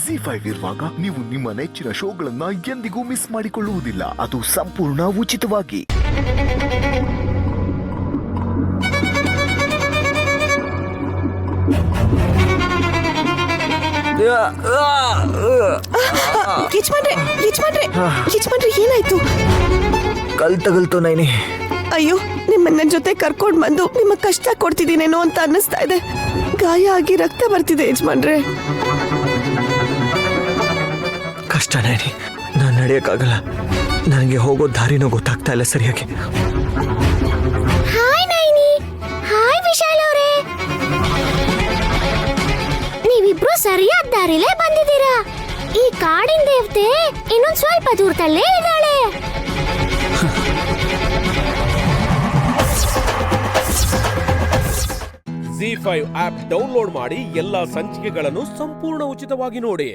ZEE5 ಇರುವಾಗ ನೀವು ನಿಮ್ಮ ನೆಚ್ಚಿನ ಶೋಗಳನ್ನ ಎಂದಿಗೂ ಮಿಸ್ ಮಾಡಿಕೊಳ್ಳುವುದಿಲ್ಲ. ಅದು ಸಂಪೂರ್ಣ ಉಚಿತವಾಗಿ. ಏನಾಯ್ತು? ಕಲ್ ತಗಲ್ತು ನೈನಿ. ಅಯ್ಯೋ, ನಿಮ್ಮನ್ನ ಜೊತೆ ಕರ್ಕೊಂಡ್ ಬಂದು ನಿಮ್ಮ ಕಷ್ಟ ಕೊಡ್ತಿದ್ದೀನೇನೋ ಅಂತ ಅನ್ನಿಸ್ತಾ ಇದೆ. ಗಾಯ ಆಗಿ ರಕ್ತ ಬರ್ತಿದೆ ಯಜಮಾನ್ರೆ. ಕಷ್ಟ ನೈನಿ, ನಾನು ನಡೆಯಕ್ಕಾಗಲ್ಲ. ನನಗೆ ಹೋಗೋ ದಾರಿನೂ ಗೊತ್ತಾಗ್ತಾ ಇಲ್ಲ ಸರಿಯಾಗಿ. ಹಾಯ್ ನೈನಿ. ಹಾಯ್ ವಿಶಾಲ್ ಅವರೇ. ನೀವಿಬ್ರು ಸರಿಯಾದ ದಾರಿಲೇ ಬಂದಿದ್ದೀರಾ. ಈ ಕಾಡಿನ ದೇವತೆ ಇನ್ನೊಂದ್ ಸ್ವಲ್ಪ ದೂರದಲ್ಲೇ ಇದ್ದಾಳೆ. ZEE5 ಆಪ್ ಡೌನ್ಲೋಡ್ ಮಾಡಿ ಎಲ್ಲಾ ಸಂಚಿಕೆಗಳನ್ನು ಸಂಪೂರ್ಣ ಉಚಿತವಾಗಿ ನೋಡಿ.